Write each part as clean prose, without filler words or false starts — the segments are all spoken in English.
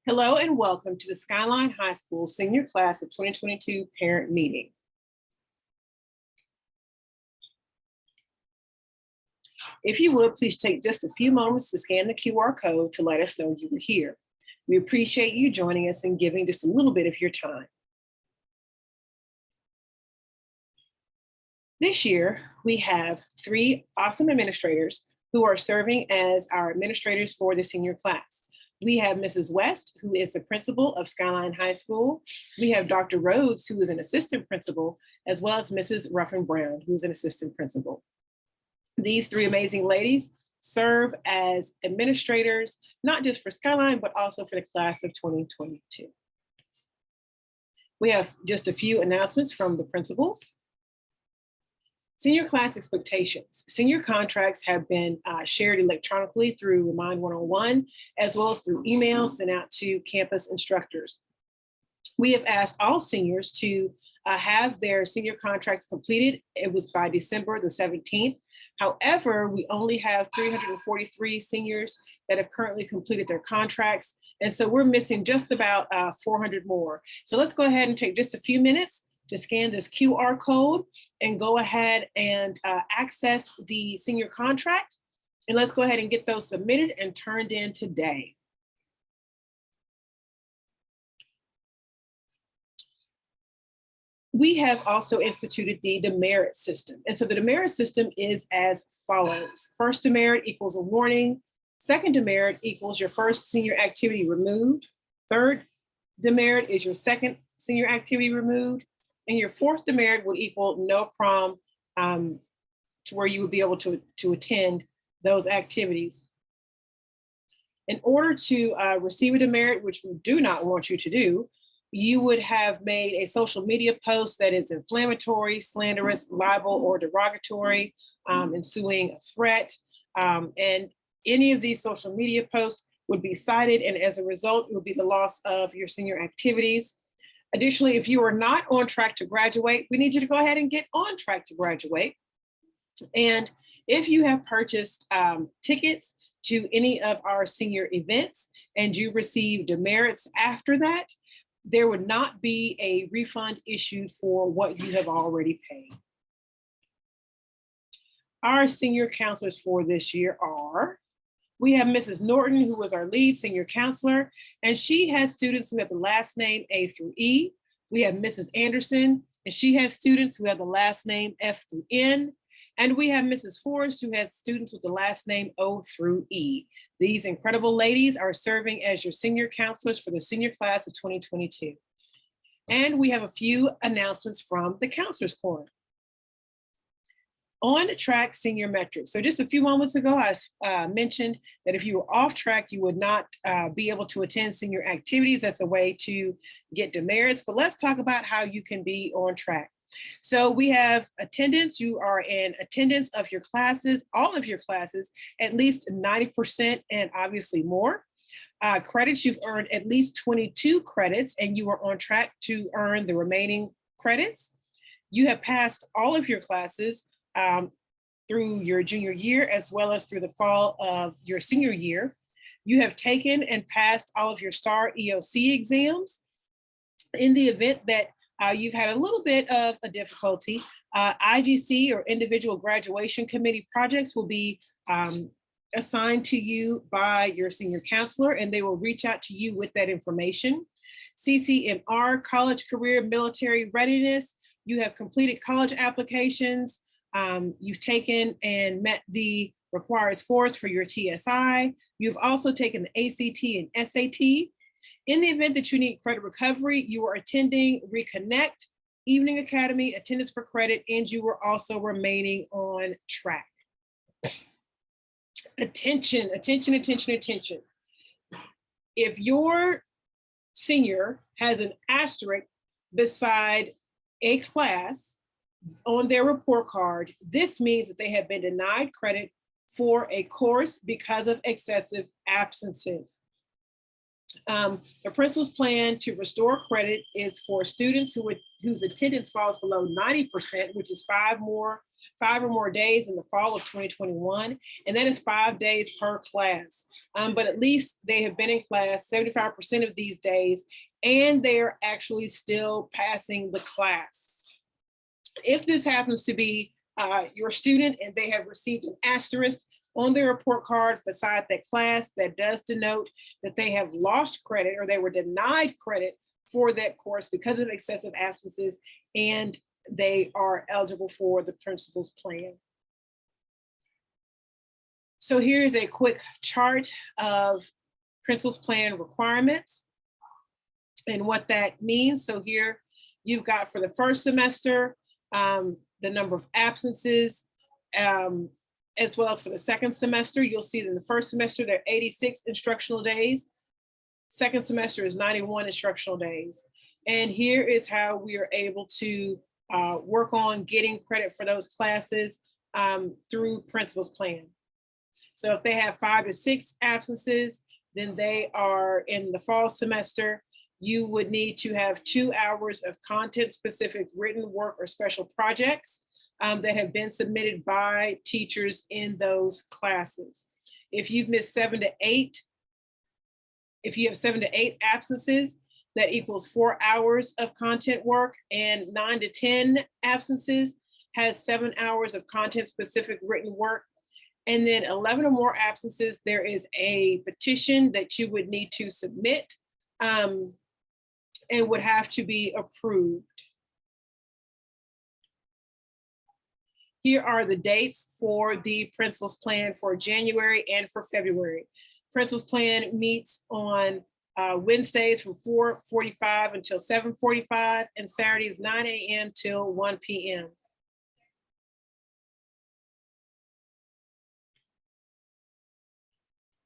Hello and welcome to the Skyline High School Senior Class of 2022 Parent Meeting. If you would, please take just a few moments to scan the QR code to let us know you were here. We appreciate you joining us and giving just a little bit of your time. This year, we have 3 awesome administrators who are serving as our administrators for the senior class. We have Mrs. West, who is the principal of Skyline High School. We have Dr. Rhodes, who is an assistant principal, as well as Mrs. Ruffin Brown, who is an assistant principal. These 3 amazing ladies serve as administrators, not just for Skyline, but also for the class of 2022. We have just a few announcements from the principals. Senior class expectations. Senior contracts have been shared electronically through Remind 101, as well as through emails sent out to campus instructors. We have asked all seniors to have their senior contracts completed. It was by December the 17th. However, we only have 343 seniors that have currently completed their contracts. And so we're missing just about 400 more. So let's go ahead and take just a few minutes to scan this QR code and go ahead and access the senior contract. And let's go ahead and get those submitted and turned in today. We have also instituted the demerit system. And so the demerit system is as follows. First demerit equals a warning. Second demerit equals your first senior activity removed. Third demerit is your second senior activity removed. And your fourth demerit would equal no prom to where you would be able to attend those activities. In order to receive a demerit, which we do not want you to do, you would have made a social media post that is inflammatory, slanderous, libel, or derogatory, ensuing a threat. And any of these social media posts would be cited, and as a result, it would be the loss of your senior activities. Additionally, if you are not on track to graduate, we need you to go ahead and get on track to graduate. And if you have purchased tickets to any of our senior events and you receive demerits after that, there would not be a refund issued for what you have already paid. Our senior counselors for this year are, we have Mrs. Norton, who was our lead senior counselor, and she has students who have the last name A through E. We have Mrs. Anderson, and she has students who have the last name F through N. And we have Mrs. Forrest, who has students with the last name O through E. These incredible ladies are serving as your senior counselors for the senior class of 2022. And we have a few announcements from the Counselors Corner. On track senior metrics. So just a few moments ago, I mentioned that if you were off track, you would not be able to attend senior activities. That's a way to get demerits, but let's talk about how you can be on track. So we have attendance. You are in attendance of your classes, all of your classes, at least 90% and obviously more. Credits, you've earned at least 22 credits and you are on track to earn the remaining credits. You have passed all of your classes through your junior year, as well as through the fall of your senior year. You have taken and passed all of your STAR EOC exams. In the event that you've had a little bit of a difficulty, IGC or individual graduation committee projects will be assigned to you by your senior counselor, and they will reach out to you with that information. CCMR, college, career, military readiness. You have completed college applications. You've taken and met the required scores for your TSI. You've also taken the ACT and SAT. In the event that you need credit recovery, you are attending Reconnect, Evening Academy, attendance for credit, and you were also remaining on track. Attention, attention, attention, attention. If your senior has an asterisk beside a class on their report card, this means that they have been denied credit for a course because of excessive absences. The principal's plan to restore credit is for students whose attendance falls below 90%, which is five or more days in the fall of 2021, and that is 5 days per class. But at least they have been in class 75% of these days, and they are actually still passing the class. If this happens to be your student and they have received an asterisk on their report card beside that class, that does denote that they have lost credit or they were denied credit for that course because of excessive absences, and they are eligible for the principal's plan. So here's a quick chart of principal's plan requirements and what that means. So here you've got for the first semester, the number of absences, as well as for the second semester. You'll see that in the first semester, there are 86 instructional days. Second semester is 91 instructional days. And here is how we are able to work on getting credit for those classes through principal's plan. So if they have 5 to 6 absences, then they are in the fall semester. You would need to have 2 hours of content-specific written work or special projects that have been submitted by teachers in those classes. If you've missed 7 to 8, if you have 7 to 8 absences, that equals 4 hours of content work, and 9 to 10 absences has 7 hours of content-specific written work. And then 11 or more absences, there is a petition that you would need to submit and would have to be approved. Here are the dates for the principal's plan for January and for February. Principal's plan meets on Wednesdays from 4:45 until 7:45, and Saturdays 9 a.m. till 1 p.m.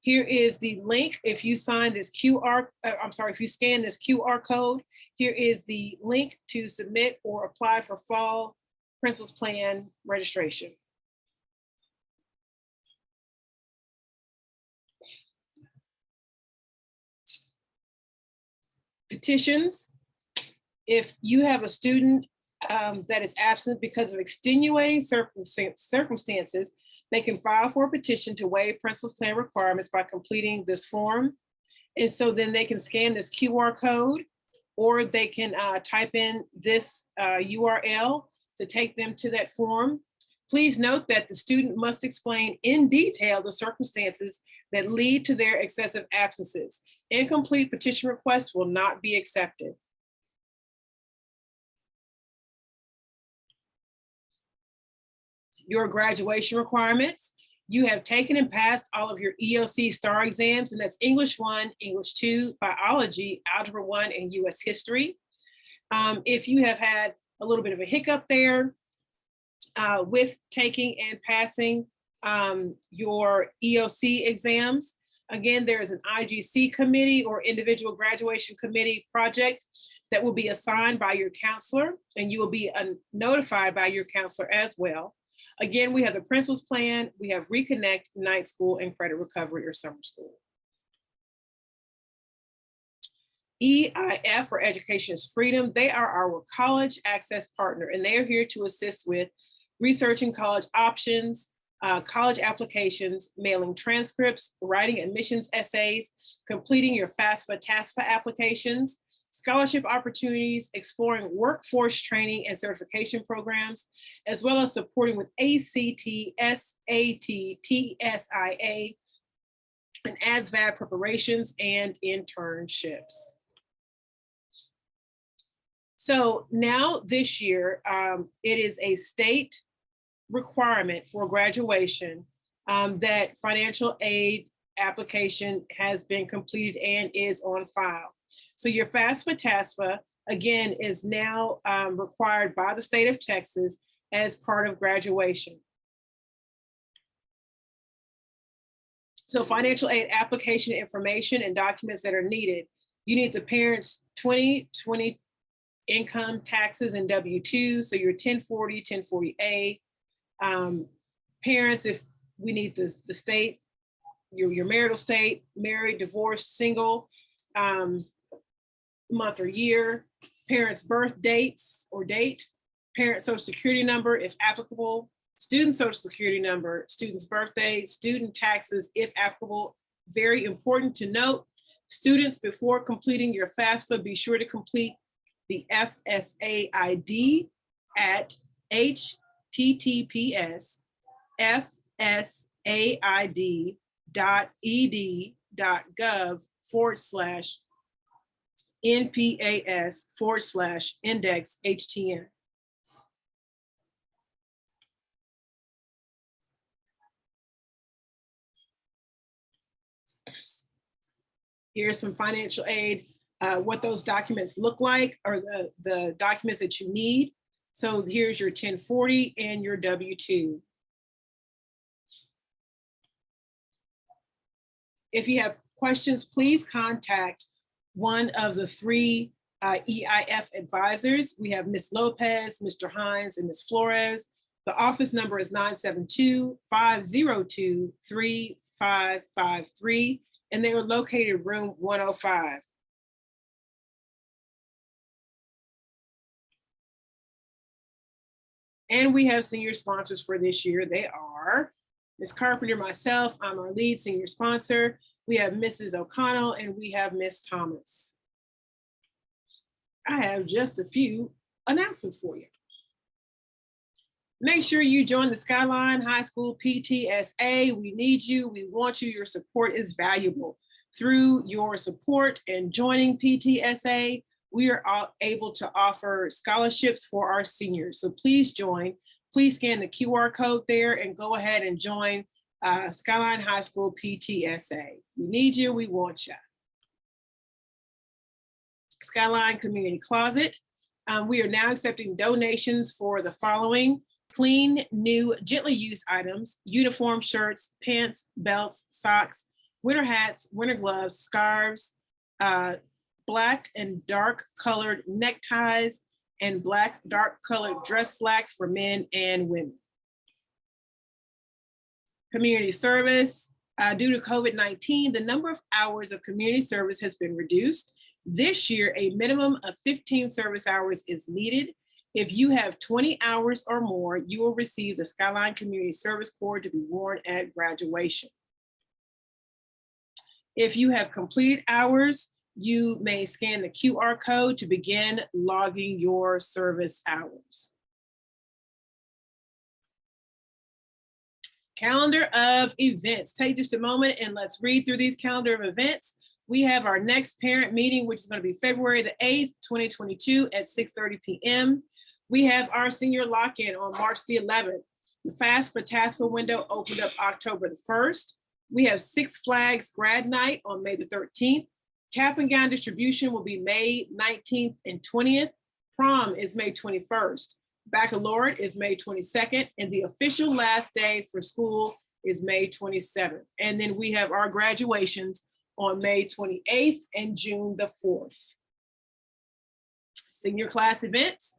Here is the link. If you sign this if you scan this QR code, here is the link to submit or apply for fall principal's plan registration. Petitions. If you have a student that is absent because of extenuating circumstances, they can file for a petition to waive principal's plan requirements by completing this form. And so then they can scan this QR code, or they can type in this URL to take them to that form. Please note that the student must explain in detail the circumstances that lead to their excessive absences. Incomplete petition requests will not be accepted. Your graduation requirements. You have taken and passed all of your EOC STAR exams, and that's English 1, English 2, Biology, Algebra 1, and US History. If you have had a little bit of a hiccup there with taking and passing your EOC exams, again, there is an IGC committee or individual graduation committee project that will be assigned by your counselor, and you will be notified by your counselor as well. Again, we have the principal's plan, we have Reconnect, Night School, and Credit Recovery or Summer School. EIF, or Education is Freedom, they are our college access partner, and they are here to assist with researching college options, college applications, mailing transcripts, writing admissions essays, completing your FAFSA/TASFA applications, scholarship opportunities, exploring workforce training and certification programs, as well as supporting with ACT, SAT, TSIA, and ASVAB preparations and internships. So now this year, it is a state requirement for graduation that financial aid application has been completed and is on file. So your FAFSA/TASFA, again, is now required by the state of Texas as part of graduation. So financial aid application information and documents that are needed. You need the parents' 2020 income, taxes, and W-2, so your 1040, 1040A. Parents, if we need the state, your marital state, married, divorced, single, month or year, parents' birth dates or date, parent social security number if applicable, student social security number, student's birthday, student taxes if applicable. Very important to note, students, before completing your FAFSA, be sure to complete the FSA ID at https://fsaid.ed.gov/NPAS/index Here's some financial aid, what those documents look like, or the documents that you need. So here's your 1040 and your W-2. If you have questions, please contact one of the three EIF advisors. We have Ms. Lopez, Mr. Hines, and Ms. Flores. The office number is 972-502-3553, and they are located in room 105. And we have senior sponsors for this year. They are Ms. Carpenter, myself, I'm our lead senior sponsor. We have Mrs. O'Connell and we have Ms. Thomas. I have just a few announcements for you. Make sure you join the Skyline High School PTSA. We need you, we want you, your support is valuable. Through your support and joining PTSA, we are able to offer scholarships for our seniors. So please join. Please scan the QR code there and go ahead and join Skyline High School PTSA. We need you, we want you. Skyline Community Closet. We are now accepting donations for the following: clean, new, gently used items, uniform shirts, pants, belts, socks, winter hats, winter gloves, scarves, black and dark colored neckties, and black dark colored dress slacks for men and women. Community service. Due to COVID-19, the number of hours of community service has been reduced. This year, a minimum of 15 service hours is needed. If you have 20 hours or more, you will receive the Skyline Community Service Cord to be worn at graduation. If you have completed hours, you may scan the QR code to begin logging your service hours. Calendar of events. Take just a moment and let's read through these calendar of events. We have our next parent meeting, which is going to be February the 8th, 2022 at 6:30 p.m. We have our senior lock-in on March the 11th. The FAFSA window opened up October the 1st. We have Six Flags grad night on May the 13th. Cap and gown distribution will be May 19th and 20th. Prom is May 21st. Baccalaureate is May 22nd, and the official last day for school is May 27th. And then we have our graduations on May 28th and June the 4th. Senior class events.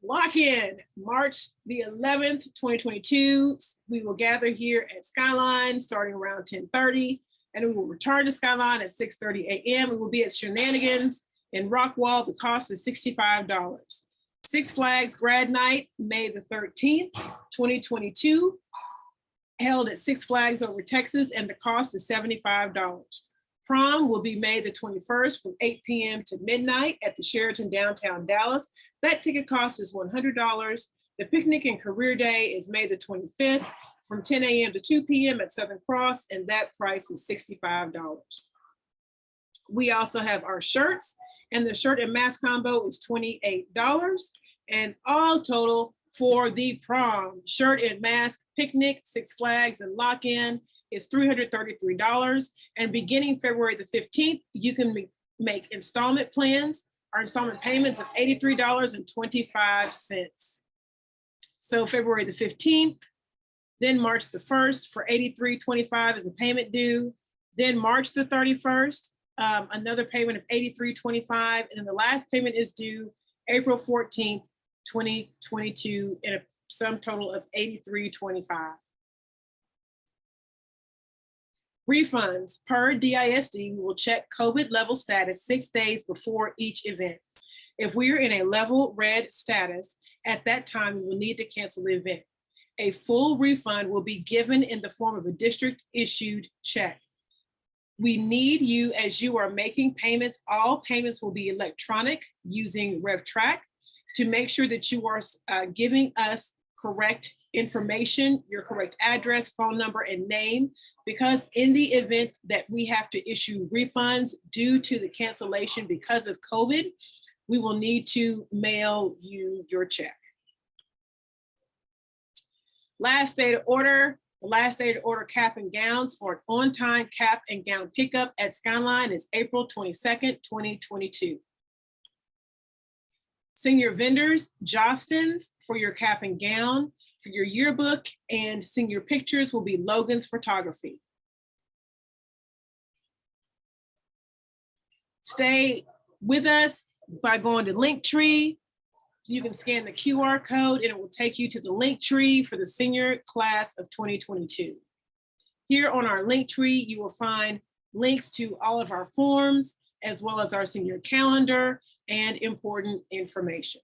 Lock-in, March the 11th, 2022. We will gather here at Skyline starting around 10:30, and we will return to Skyline at 6:30 a.m. We will be at Shenanigans in Rockwall. The cost is $65. Six Flags grad night, May the 13th, 2022, held at Six Flags over Texas, and the cost is $75. Prom will be May the 21st from 8 p.m. to midnight at the Sheraton downtown Dallas. That ticket cost is $100. The picnic and career day is May the 25th from 10 a.m. to 2 p.m. at Southern Cross, and that price is $65. We also have our shirts, and the shirt and mask combo is $28. And all total for the prom, shirt and mask, picnic, Six Flags, and lock-in is $333. And beginning February the 15th, you can make installment plans or installment payments of $83.25. So February the 15th, then March the 1st for $83.25 is a payment due. Then March the 31st, another payment of $83.25, and the last payment is due April 14th, 2022, in a sum total of $83.25. Refunds per DISD, we will check COVID level status 6 days before each event. If we are in a level red status, at that time, we will need to cancel the event. A full refund will be given in the form of a district issued check. We need you as you are making payments. All payments will be electronic using RevTrack to make sure that you are giving us correct information, your correct address, phone number, and name, because in the event that we have to issue refunds due to the cancellation because of COVID, we will need to mail you your check. Last day to order. The last day to order cap and gowns for an on-time cap and gown pickup at Skyline is April 22nd, 2022. Senior vendors, Jostens for your cap and gown. For your yearbook and senior pictures will be Logan's Photography. Stay with us by going to Linktree. You can scan the QR code and it will take you to the Linktree for the senior class of 2022. Here on our Linktree, you will find links to all of our forms, as well as our senior calendar and important information.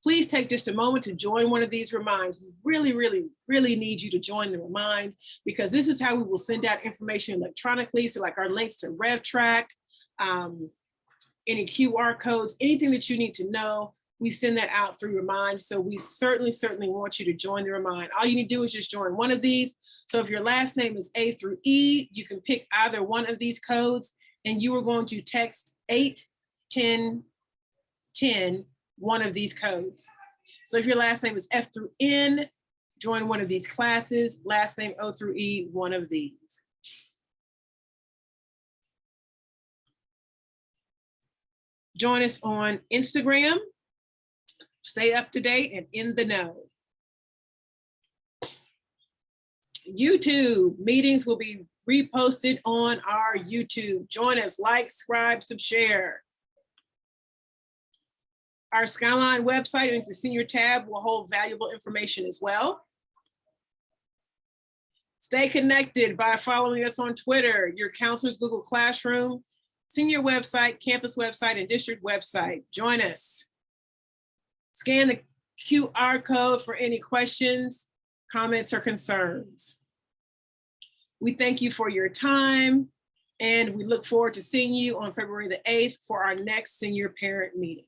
Please take just a moment to join one of these reminds. We really, really, really need you to join the remind, because this is how we will send out information electronically. So like our links to RevTrack, any QR codes, anything that you need to know, we send that out through Remind. So we certainly want you to join the Remind. All you need to do is just join one of these. So if your last name is A through E, you can pick either one of these codes, and you are going to text 81010 one of these codes. So if your last name is F through N, join one of these classes. Last name O through E, one of these. Join us on Instagram. Stay up to date and in the know. YouTube meetings will be reposted on our YouTube. Join us, like, subscribe, share. Our Skyline website and the senior tab will hold valuable information as well. Stay connected by following us on Twitter, your counselor's Google Classroom, senior website, campus website, and district website. Join us. Scan the QR code for any questions, comments, or concerns. We thank you for your time, and we look forward to seeing you on February the 8th for our next senior parent meeting.